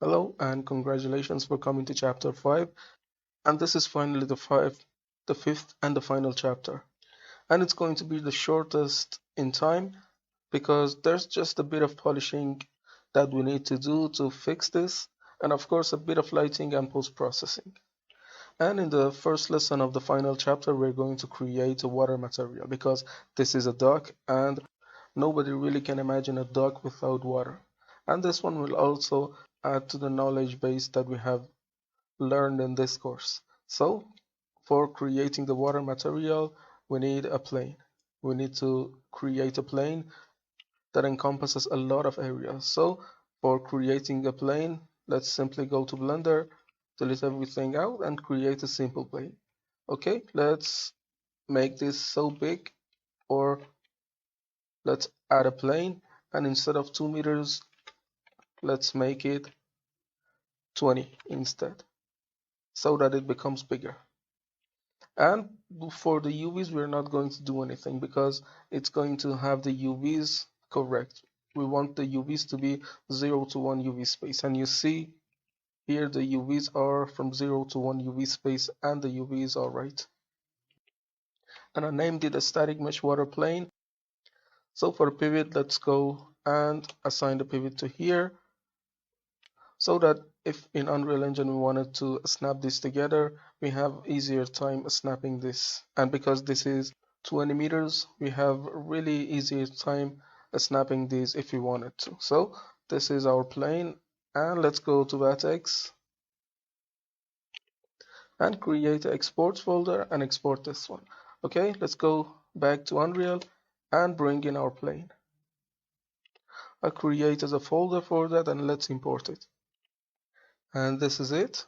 Hello and congratulations for coming to chapter 5. And this is finally the fifth and the final chapter. And it's going to be the shortest in time because there's just a bit of polishing that we need to do to fix this, and of course a bit of lighting and post-processing. And in the first lesson of the final chapter, we're going to create a water material because this is a dock and nobody really can imagine a dock without water. And this one will also add to the knowledge base that we have learned in this course. So, for creating the water material, we need a plane. We need to create a plane that encompasses a lot of areas. So, for creating a plane, let's simply go to Blender, delete everything out, and create a simple plane. Okay, let's make this so big, or let's add a plane, and instead of 2 meters, let's make it 20 instead, so that it becomes bigger. And for the UVs, we're not going to do anything because it's going to have the UVs correct. We want the UVs to be 0 to 1 UV space. And you see here the UVs are from 0 to 1 UV space and the UVs are right. And I named it a static mesh water plane. So for the pivot, let's go and assign the pivot to here, so that if in Unreal Engine we wanted to snap this together, we have easier time snapping this. And because this is 20 meters, we have really easier time snapping these if we wanted to. So this is our plane, and let's go to Vertex and create an exports folder and export this one. Okay, let's go back to Unreal and bring in our plane. I created a folder for that, and let's import it. And this is it.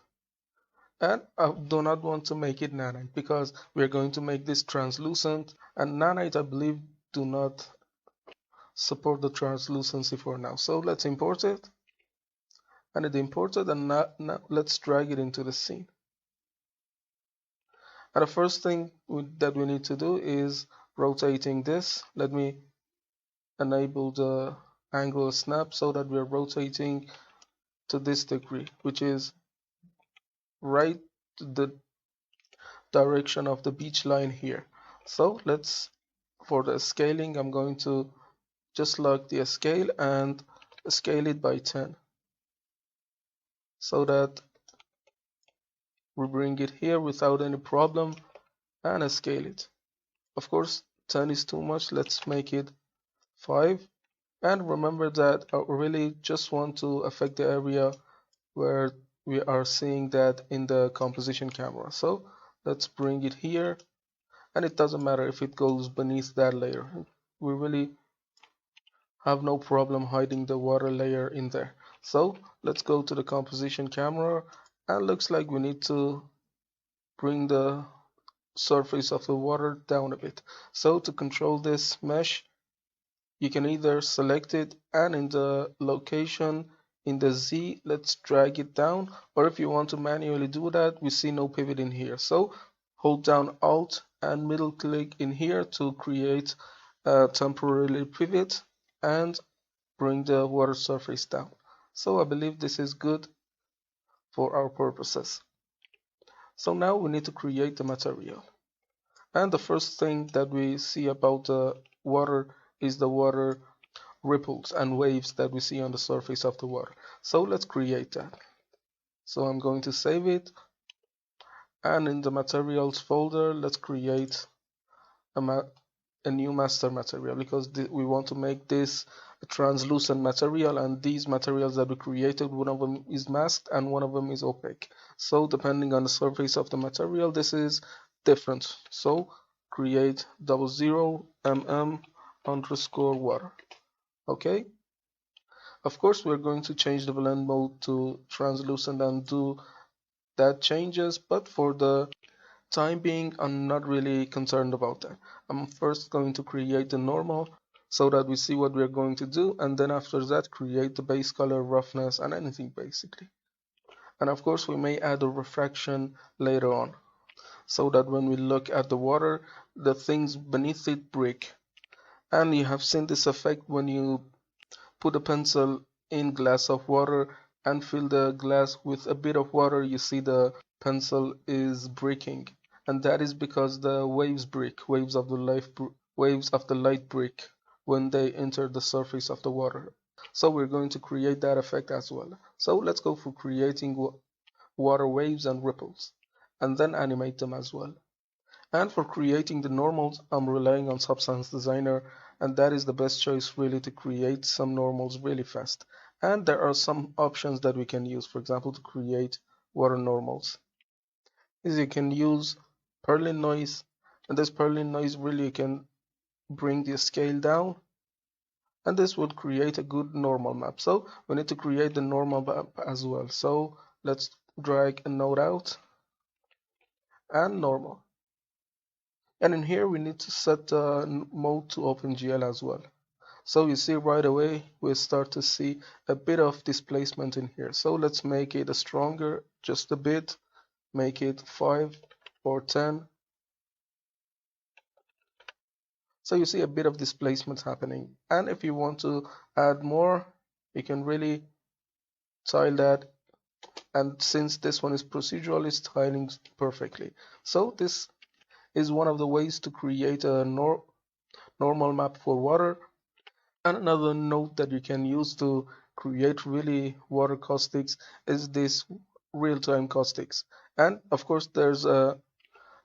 And I do not want to make it nanite because we're going to make this translucent, and nanite I believe do not support the translucency for now. So let's import it, and it imported, and now let's drag it into the scene. And the first thing that we need to do is rotating this. Let me enable the angle snap so that we're rotating to this degree, which is right to the direction of the beach line here. So let's, for the scaling, I'm going to just lock the scale and scale it by 10 so that we bring it here without any problem and scale it. Of course, 10 is too much. Let's make it 5. And remember that I really just want to affect the area where we are seeing that in the composition camera. So let's bring it here, and it doesn't matter if it goes beneath that layer. We really have no problem hiding the water layer in there. So let's go to the composition camera, and looks like we need to bring the surface of the water down a bit. So to control this mesh, you can either select it, and in the location in the Z, let's drag it down, or if you want to manually do that, we see no pivot in here. So hold down Alt and middle click in here to create a temporary pivot and bring the water surface down. So I believe this is good for our purposes. So now we need to create the material. And the first thing that we see about the water is the water ripples and waves that we see on the surface of the water. So let's create that. So I'm going to save it, and in the materials folder, let's create a new master material because we want to make this a translucent material, and these materials that we created, one of them is masked and one of them is opaque. So depending on the surface of the material, this is different. So create 00mm_water. Okay. Of course, we're going to change the blend mode to translucent and do that changes, but for the time being, I'm not really concerned about that. I'm first going to create the normal so that we see what we're going to do, and then after that create the base color, roughness, and anything basically. And of course, we may add a refraction later on so that when we look at the water, the things beneath it break. And you have seen this effect when you put a pencil in glass of water, and fill the glass with a bit of water, you see the pencil is breaking, and that is because the waves break, waves of the light break when they enter the surface of the water. So we're going to create that effect as well. So let's go for creating water waves and ripples, and then animate them as well. And for creating the normals, I'm relying on Substance Designer, and that is the best choice really to create some normals really fast. And there are some options that we can use, for example, to create water normals. Is you can use Perlin noise, and this Perlin noise really you can bring the scale down, and this would create a good normal map. So we need to create the normal map as well. So let's drag a node out and normal. And in here we need to set the mode to OpenGL as well. So you see right away we start to see a bit of displacement in here. So let's make it stronger just a bit, make it 5 or 10. So you see a bit of displacement happening. And if you want to add more, you can really tile that. And since this one is procedural, it's tiling perfectly. So this is one of the ways to create a normal map for water. And another note that you can use to create really water caustics is this real-time caustics. And of course, there's a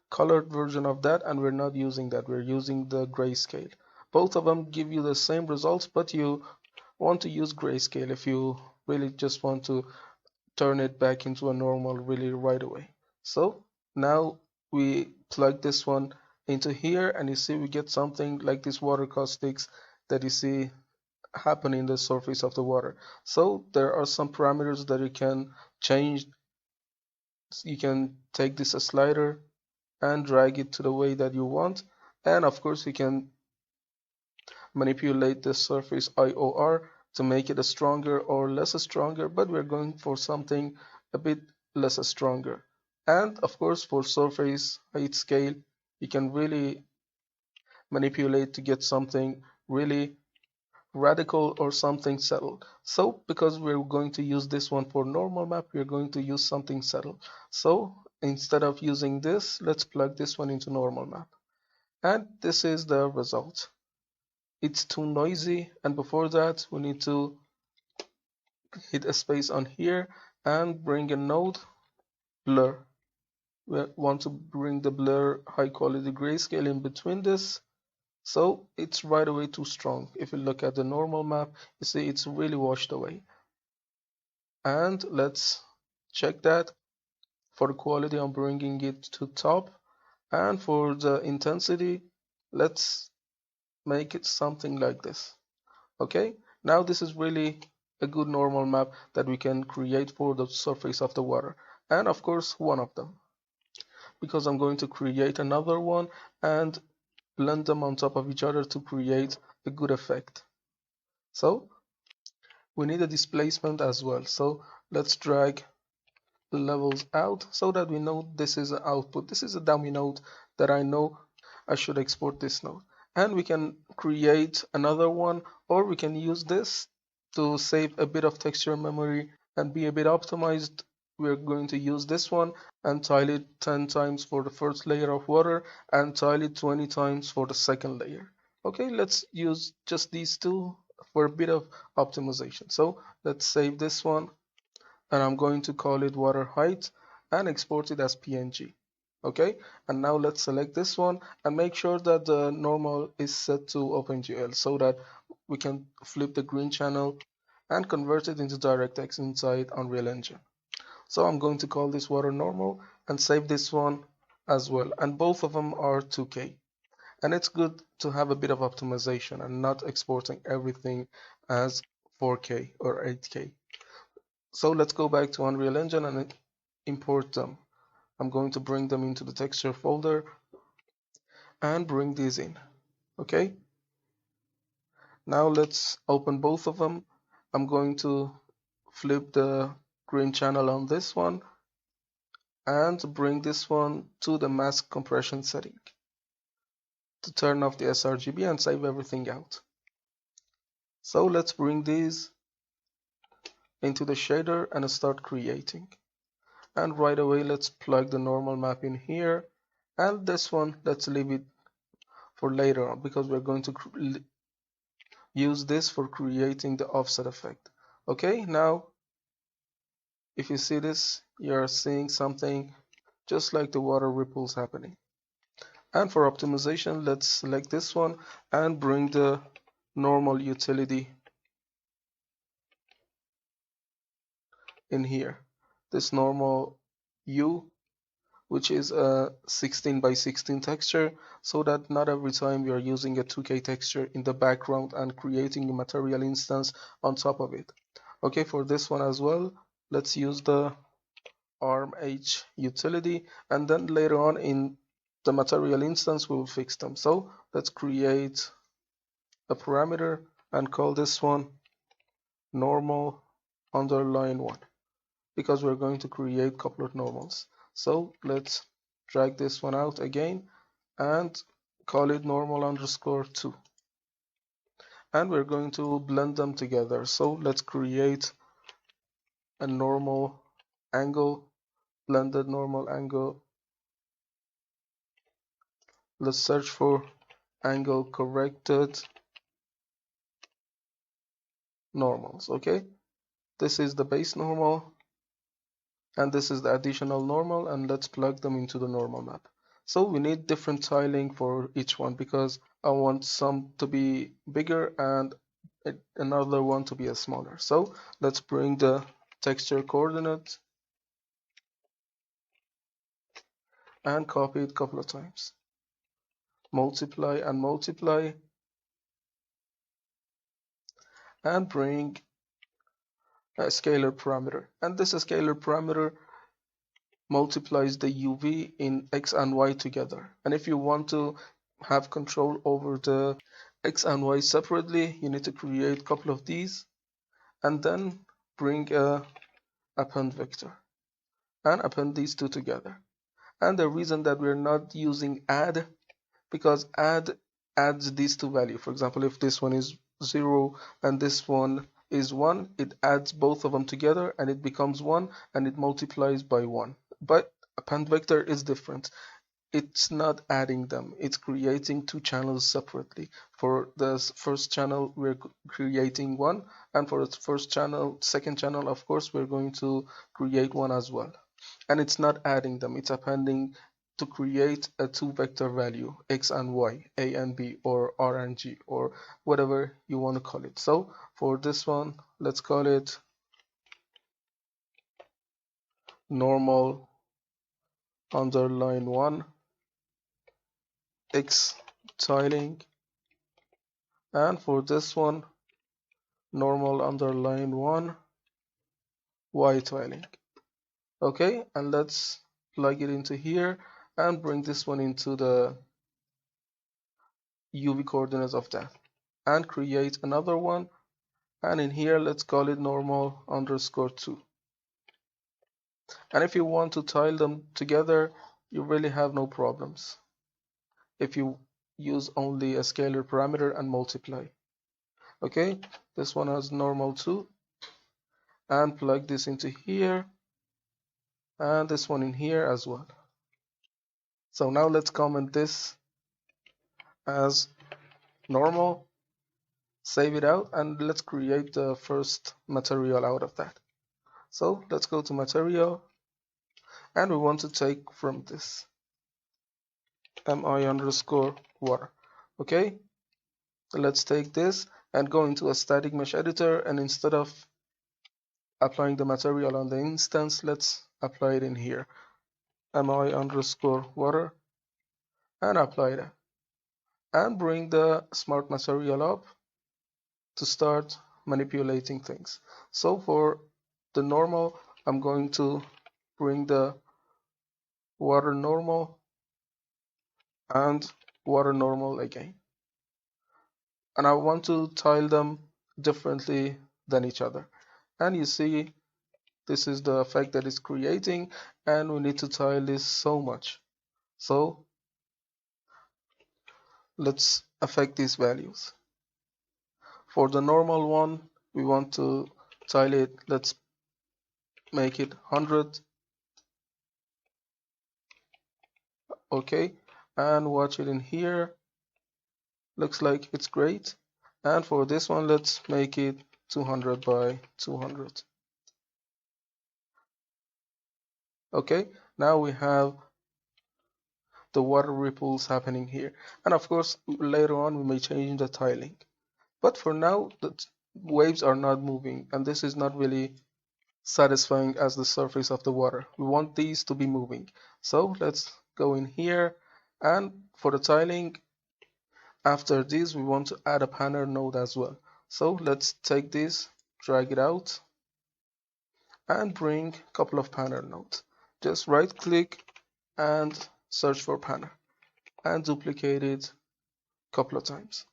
colored version of that, and we're not using that. We're using the grayscale. Both of them give you the same results, but you want to use grayscale if you really just want to turn it back into a normal really right away. So now we plug this one into here, and you see we get something like this water caustics that you see happen in the surface of the water. So there are some parameters that you can change. You can take this slider and drag it to the way that you want, and of course you can manipulate the surface IOR to make it stronger or less stronger, but we're going for something a bit less stronger. And of course for surface height scale you can really manipulate to get something really radical or something settled. So because we're going to use this one for normal map, we're going to use something settled. So instead of using this, let's plug this one into normal map. And this is the result. It's too noisy, and before that we need to hit a space on here and bring a node blur. We want to bring the blur high quality grayscale in between this. So it's right away too strong. If you look at the normal map, you see it's really washed away. And let's check that. For the quality, I'm bringing it to top. And for the intensity, let's make it something like this. Okay, now this is really a good normal map that we can create for the surface of the water. And of course, one of them. Because I'm going to create another one and blend them on top of each other to create a good effect. So we need a displacement as well. So let's drag the levels out so that we know this is an output. This is a dummy node that I know I should export this node. And we can create another one, or we can use this to save a bit of texture memory and be a bit optimized. We're going to use this one and tile it 10 times for the first layer of water and tile it 20 times for the second layer. Okay, let's use just these two for a bit of optimization. So let's save this one, and I'm going to call it water height and export it as PNG. Okay, and now let's select this one and make sure that the normal is set to OpenGL so that we can flip the green channel and convert it into DirectX inside Unreal Engine. So I'm going to call this water normal and save this one as well, and both of them are 2K. And it's good to have a bit of optimization and not exporting everything as 4K or 8K. So let's go back to Unreal Engine and import them. I'm going to bring them into the texture folder and bring these in. Okay, now let's open both of them. I'm going to flip the green channel on this one and bring this one to the mask compression setting to turn off the sRGB and save everything out. So let's bring these into the shader and start creating. And right away, let's plug the normal map in here. And this one, let's leave it for later on because we're going to use this for creating the offset effect. Okay, now if you see this, you're seeing something just like the water ripples happening. And for optimization, let's select this one and bring the normal utility in here. This normal U, which is a 16 by 16 texture, so that not every time you're using a 2K texture in the background and creating a material instance on top of it. Okay, for this one as well, let's use the armh utility, and then later on in the material instance we will fix them. So let's create a parameter and call this one normal underline 1 because we're going to create a couple of normals. So let's drag this one out again and call it normal underscore 2, and we're going to blend them together. So let's create a normal angle, blended normal angle. Let's search for angle corrected normals. Okay, this is the base normal and this is the additional normal, and let's plug them into the normal map. So we need different tiling for each one because I want some to be bigger and another one to be a smaller. So let's bring the texture coordinate and copy it a couple of times. Multiply and multiply and bring a scalar parameter, and this scalar parameter multiplies the UV in X and Y together. And if you want to have control over the X and Y separately, you need to create a couple of these and then bring a append vector and append these two together. And the reason that we're not using add, because add adds these two values. For example, if this one is 0 and this one is 1, it adds both of them together and it becomes 1 and it multiplies by 1. But append vector is different. It's not adding them, it's creating two channels separately. For the first channel we're creating one, and for the second channel of course we're going to create one as well. And it's not adding them, it's appending to create a two vector value, X and Y, A and B, or R and G, or whatever you want to call it. So for this one, let's call it normal underline 1 X tiling, and for this one normal underline 1 Y tiling. Okay, and let's plug it into here and bring this one into the UV coordinates of that and create another one, and in here let's call it normal underscore 2. And if you want to tile them together, you really have no problems if you use only a scalar parameter and multiply. Okay, this one has normal 2 and plug this into here and this one in here as well. So now let's comment this as normal, save it out, and let's create the first material out of that. So let's go to material and we want to take from this MI underscore water. Okay, so let's take this and go into a static mesh editor, and instead of applying the material on the instance, let's apply it in here, MI underscore water, and apply that and bring the smart material up to start manipulating things. So for the normal, I'm going to bring the water normal and water normal again, and I want to tile them differently than each other. And you see this is the effect that it's creating, and we need to tile this so much. So let's affect these values. For the normal one, we want to tile it, let's make it 100. Okay, and watch it in here. Looks like it's great. And for this one, let's make it 200 by 200. Okay, now we have the water ripples happening here. And of course, later on, we may change the tiling. But for now, the waves are not moving, and this is not really satisfying as the surface of the water. We want these to be moving. So let's go in here, and for the tiling, after this, we want to add a panel node as well. So let's take this, drag it out, and bring a couple of panel nodes. Just right click and search for panel and duplicate it a couple of times.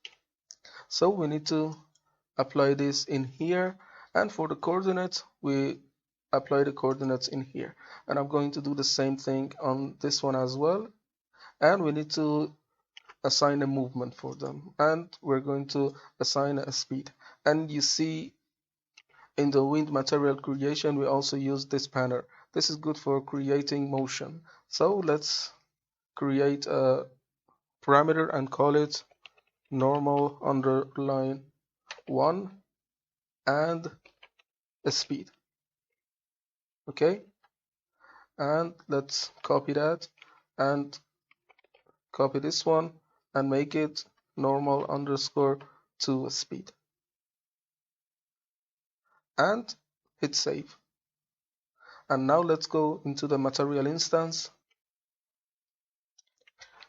So we need to apply this in here, and for the coordinates we apply the coordinates in here, and I'm going to do the same thing on this one as well, and we need to assign a movement for them, and we're going to assign a speed. And you see in the wind material creation we also use this panel. This is good for creating motion. So let's create a parameter and call it normal underline 1 and a speed. Okay, and let's copy that and copy this one and make it normal underscore to speed and hit save. And now let's go into the material instance,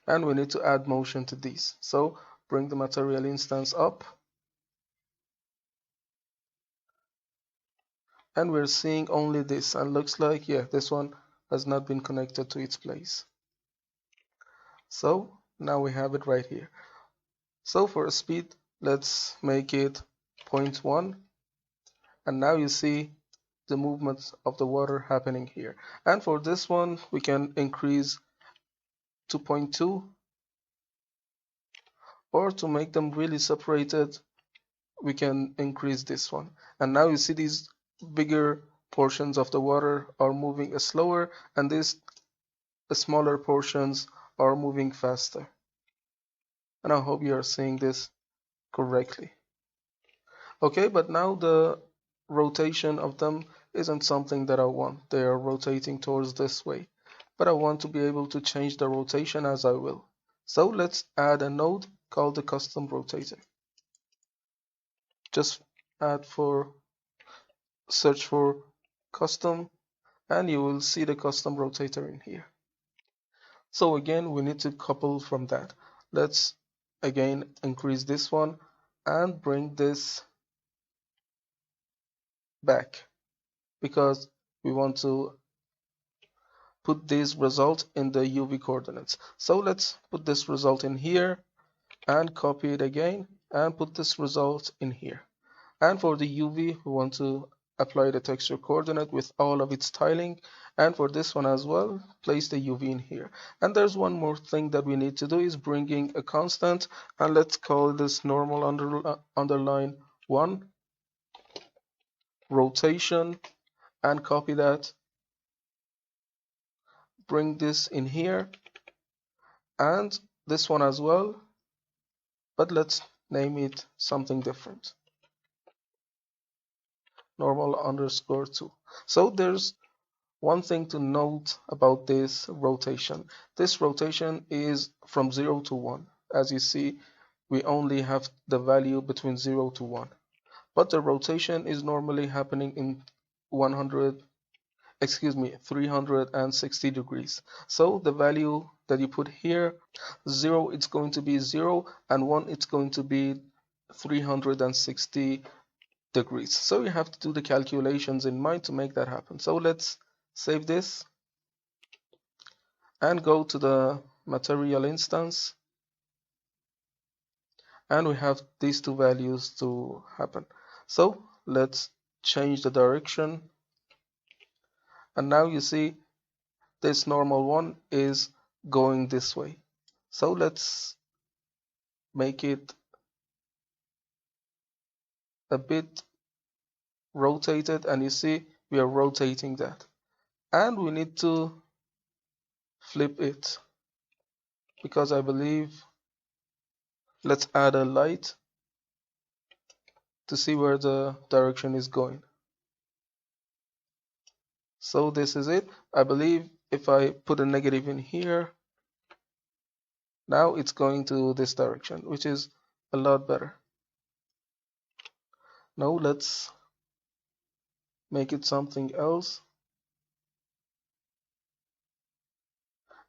and we need to add motion to these. So bring the material instance up, and we're seeing only this, and looks like, yeah, this one has not been connected to its place. So now we have it right here. So for a speed, let's make it 0.1, and now you see the movement of the water happening here. And for this one, we can increase to 0.2, or to make them really separated, we can increase this one. And now you see these bigger portions of the water are moving slower, and these smaller portions are moving faster. And I hope you are seeing this correctly. Okay, but now the rotation of them isn't something that I want. They are rotating towards this way, but I want to be able to change the rotation as I will. So let's add a node called the custom rotator. Just search for custom, and you will see the custom rotator in here. So again, we need to couple from that. Let's again increase this one and bring this back, because we want to put this result in the UV coordinates. So let's put this result in here and copy it again and put this result in here. And for the UV, we want to apply the texture coordinate with all of its tiling, and for this one as well, place the UV in here. And there's one more thing that we need to do, is bringing a constant, and let's call this normal underline 1 rotation, and copy that, bring this in here, and this one as well, but let's name it something different, normal underscore 2. So there's one thing to note about this rotation. This rotation is from 0 to 1. As you see, we only have the value between 0 to 1. But the rotation is normally happening in 360 degrees. So the value that you put here, 0 it's going to be 0, and 1 it's going to be 360 degrees. So you have to do the calculations in mind to make that happen. So let's save this and go to the material instance, and we have these two values to happen. So let's change the direction, and now you see this normal one is going this way. So let's make it a bit rotate it, and you see we are rotating that. And we need to flip it because I believe, let's add a light to see where the direction is going. So this is it. I believe if I put a negative in here, now it's going to this direction, which is a lot better. Now let's make it something else.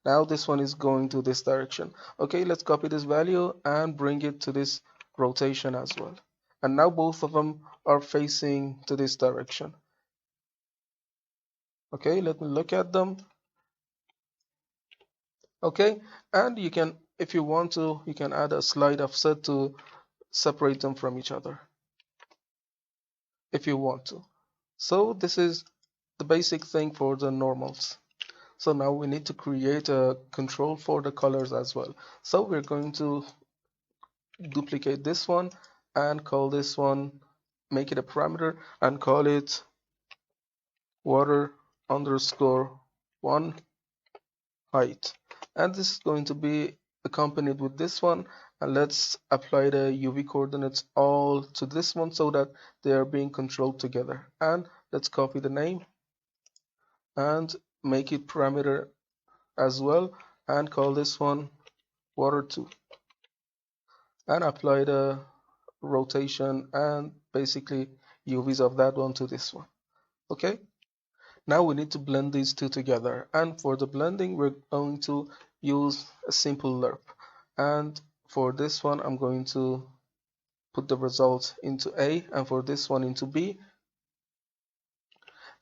Now this one is going to this direction. Okay, let's copy this value and bring it to this rotation as well. And now both of them are facing to this direction. Okay, let me look at them. Okay, and you can, if you want to, you can add a slight offset to separate them from each other if you want to. So this is the basic thing for the normals. So now we need to create a control for the colors as well. So we're going to duplicate this one and call this one, make it a parameter and call it water underscore 1 height. And this is going to be accompanied with this one. And let's apply the UV coordinates all to this one so that they are being controlled together. And let's copy the name and make it parameter as well and call this one water 2 and apply the rotation and basically UVs of that one to this one. Okay, now we need to blend these two together, and for the blending we're going to use a simple lerp, and for this one I'm going to put the result into A and for this one into B.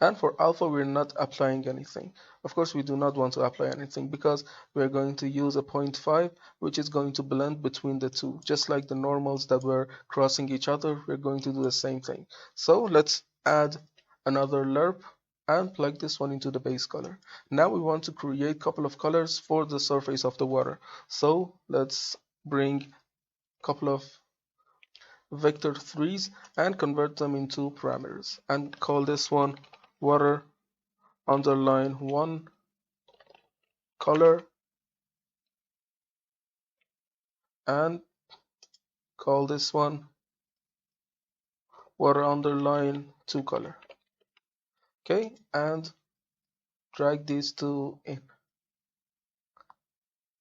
And for alpha, we're not applying anything. Of course, we do not want to apply anything because we're going to use a 0.5, which is going to blend between the two. Just like the normals that were crossing each other, we're going to do the same thing. So let's add another lerp and plug this one into the base color. Now we want to create a couple of colors for the surface of the water. So let's bring a couple of vector 3s and convert them into parameters and call this one water underline 1 color and call this one water underline 2 color. Okay, and drag these two in.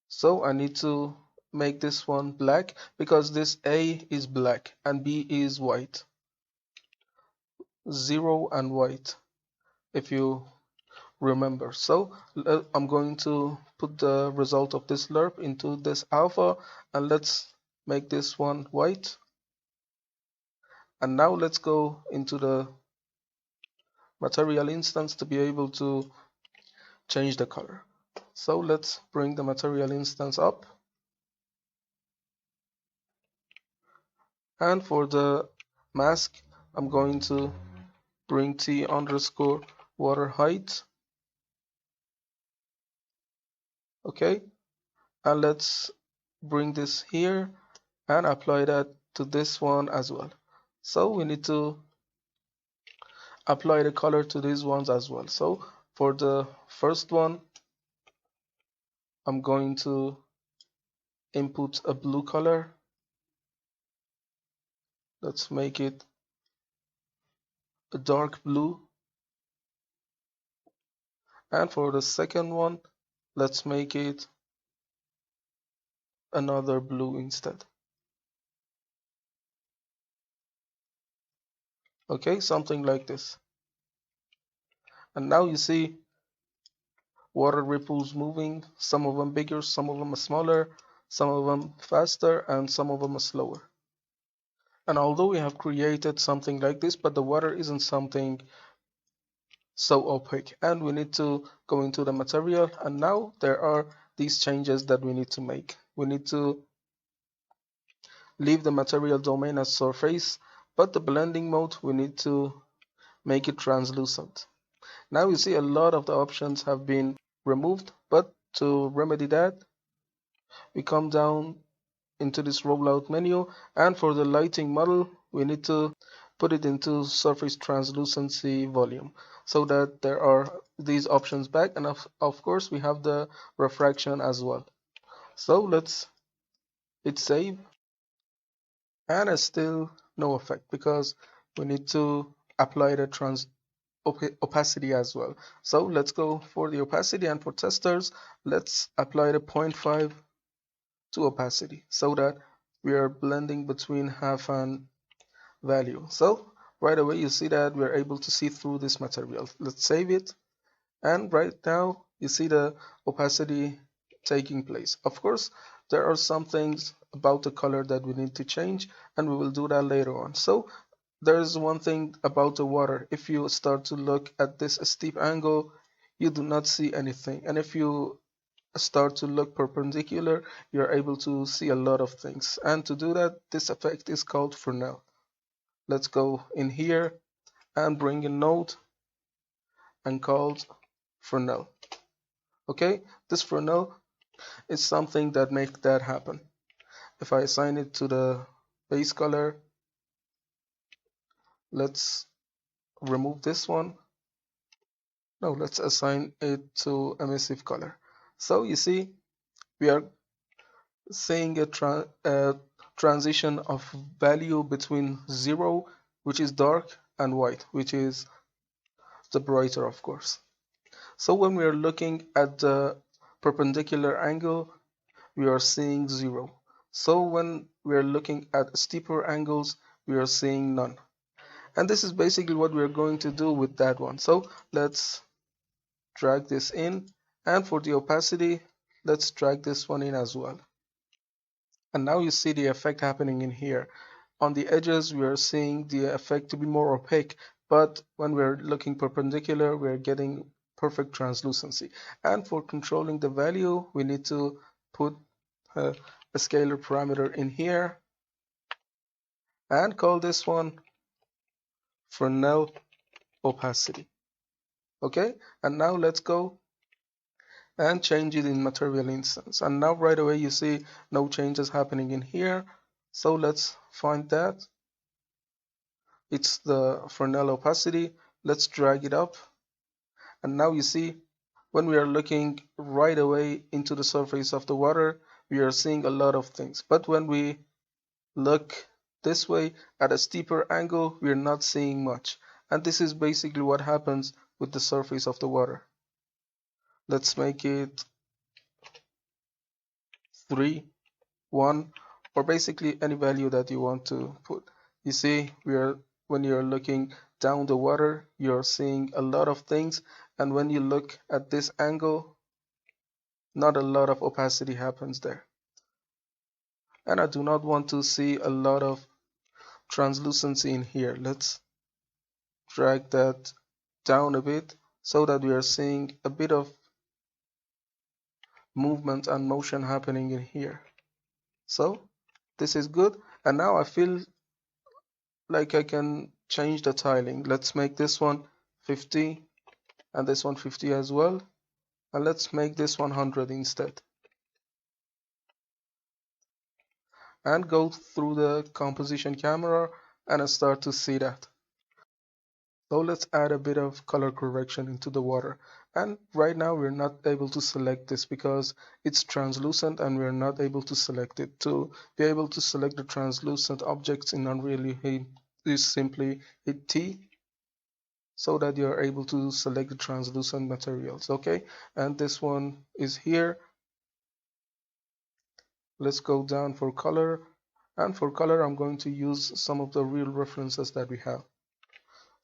So I need to make this one black because this A is black and B is white. 0 and white, if you remember. So I'm going to put the result of this lerp into this alpha and let's make this one white. And now let's go into the material instance to be able to change the color. So let's bring the material instance up. And for the mask, I'm going to bring T underscore water height. Okay, and let's bring this here and apply that to this one as well. So we need to apply the color to these ones as well. So for the first one, I'm going to input a blue color. Let's make it a dark blue. And for the second one, let's make it another blue instead. Okay, something like this. And now you see water ripples moving, some of them bigger, some of them are smaller, some of them faster, and some of them are slower. And although we have created something like this, but the water isn't something so opaque, and we need to go into the material, and now there are these changes that we need to make. We need to leave the material domain as surface, but the blending mode we need to make it translucent. Now you see a lot of the options have been removed, but to remedy that, we come down into this rollout menu, and for the lighting model we need to put it into surface translucency volume, so that there are these options back, and of course we have the refraction as well. So let's hit save, and it's still no effect because we need to apply the opacity as well. So let's go for the opacity, and for testers, let's apply the 0.5 to opacity so that we are blending between half and value. So right away you see that we're able to see through this material. Let's save it, and right now you see the opacity taking place. Of course, there are some things about the color that we need to change, and we will do that later on. So there's one thing about the water. If you start to look at this steep angle, you do not see anything, and if you start to look perpendicular, you're able to see a lot of things. And to do that, this effect is called Fresnel. Let's go in here and bring a node and called Fresnel. Okay, this Fresnel is something that makes that happen. If I assign it to the base color, let's remove this one. No, let's assign it to emissive color. So you see, we are seeing a transition of value between 0, which is dark, and white, which is the brighter, of course. So when we are looking at the perpendicular angle, we are seeing 0. So when we are looking at steeper angles, we are seeing none. And this is basically what we are going to do with that one. So let's drag this in, and for the opacity, let's drag this one in as well. And now you see the effect happening in here. On the edges, we are seeing the effect to be more opaque, but when we're looking perpendicular, we're getting perfect translucency. And for controlling the value, we need to put a scalar parameter in here and call this one Fresnel opacity. Okay, and now let's go and change it in material instance. And now right away you see no changes happening in here. So let's find that. It's the Fresnel opacity. Let's drag it up. And now you see when we are looking right away into the surface of the water, we are seeing a lot of things. But when we look this way at a steeper angle, we are not seeing much. And this is basically what happens with the surface of the water. Let's make it 3, 1, or basically any value that you want to put. You see, when you're looking down the water, you're seeing a lot of things, and when you look at this angle, not a lot of opacity happens there. And I do not want to see a lot of translucency in here. Let's drag that down a bit so that we are seeing a bit of movement and motion happening in here. So this is good, and now I feel like I can change the tiling. Let's make this one 50 and this one 50 as well, and let's make this 100 instead, and go through the composition camera and I start to see that. So let's add a bit of color correction into the water, and right now we're not able to select this because it's translucent and we're not able to select it. To be able to select the translucent objects in Unreal, you simply hit T so that you're able to select the translucent materials. Okay, and this one is here. Let's go down for color, and for color I'm going to use some of the real references that we have.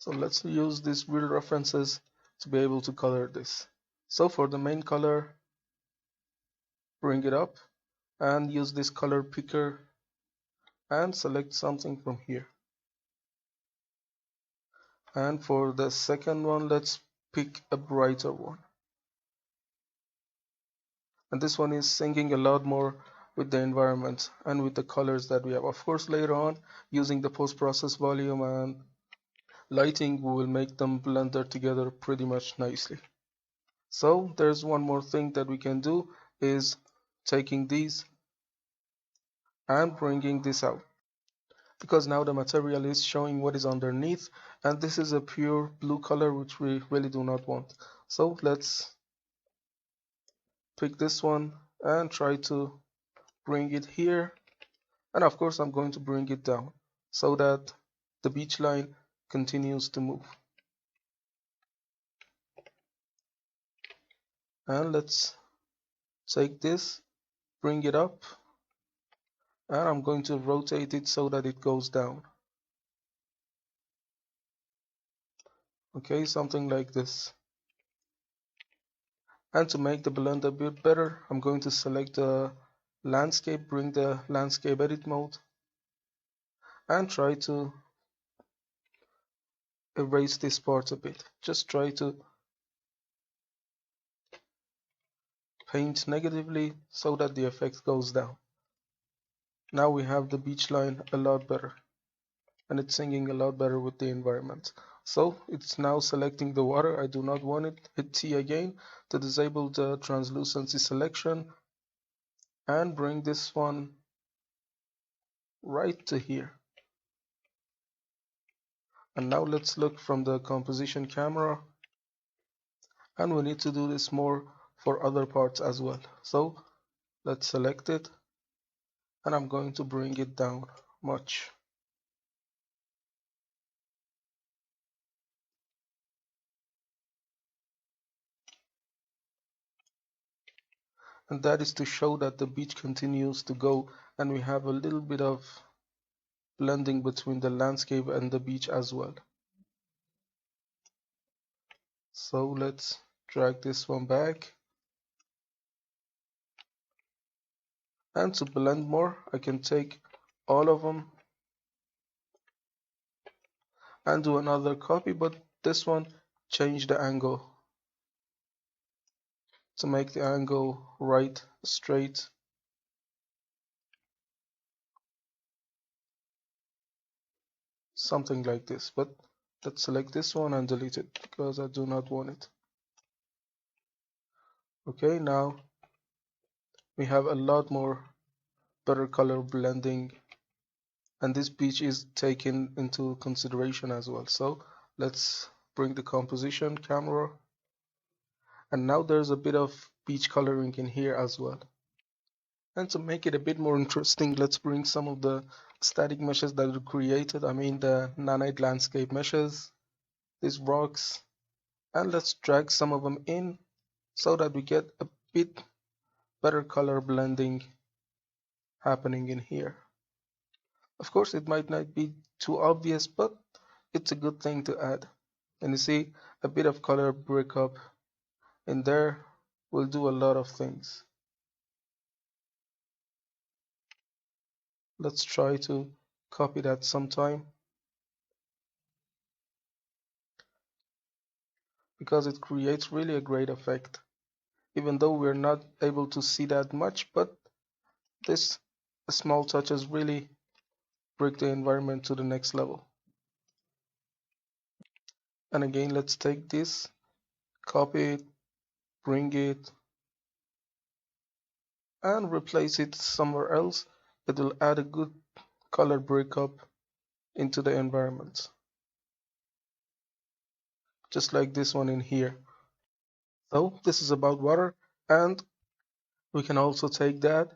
So let's use these real references to be able to color this. So for the main color, bring it up and use this color picker and select something from here. And for the second one, let's pick a brighter one. And this one is singing a lot more with the environment and with the colors that we have. Of course, later on, using the post-process volume and lighting, we will make them blend together pretty much nicely. So there's one more thing that we can do, is taking these and bringing this out. because now the material is showing what is underneath, and this is a pure blue color which we really do not want. So let's pick this one and try to bring it here, and of course I'm going to bring it down so that the beach line continues to move. And let's take this, bring it up, and I'm going to rotate it so that it goes down. Okay, something like this. And to make the blend a bit better, I'm going to select the landscape, bring the landscape edit mode, and try to erase this part a bit. Just try to paint negatively so that the effect goes down. Now we have the beach line a lot better, and it's singing a lot better with the environment. So it's now selecting the water. I do not want it. Hit T again to disable the translucency selection and bring this one right to here. And now let's look from the composition camera, and we need to do this more for other parts as well. So let's select it, and I'm going to bring it down much. And that is to show that the beach continues to go, and we have a little bit of blending between the landscape and the beach as well. So let's drag this one back, and to blend more I can take all of them and do another copy, but this one change the angle to make the angle right straight. Something like this, but let's select this one and delete it because I do not want it. Okay, now we have a lot more better color blending, and this beach is taken into consideration as well. So let's bring the composition camera, and now there's a bit of beach coloring in here as well. And to make it a bit more interesting, let's bring some of the static meshes that are created. I mean the nanite landscape meshes, these rocks, and let's drag some of them in so that we get a bit better color blending happening in here. Of course, it might not be too obvious, but it's a good thing to add. And you see, a bit of color breakup in there will do a lot of things. Let's try to copy that sometime, because it creates really a great effect, even though we're not able to see that much, but this small touches really bring the environment to the next level. And again, let's take this, copy it, bring it, and replace it somewhere else. It will add a good color breakup into the environment, just like this one in here. So this is about water, and we can also take that.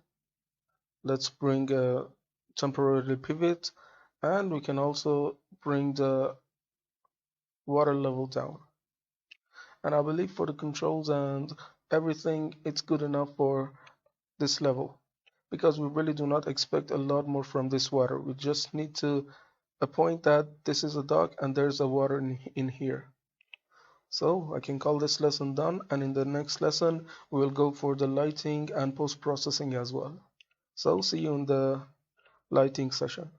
Let's bring a temporary pivot, and we can also bring the water level down. And I believe for the controls and everything, it's good enough for this level, because we really do not expect a lot more from this water. We just need to point that this is a dock and there's a water in here. So I can call this lesson done, and in the next lesson we will go for the lighting and post-processing as well. So see you in the lighting session.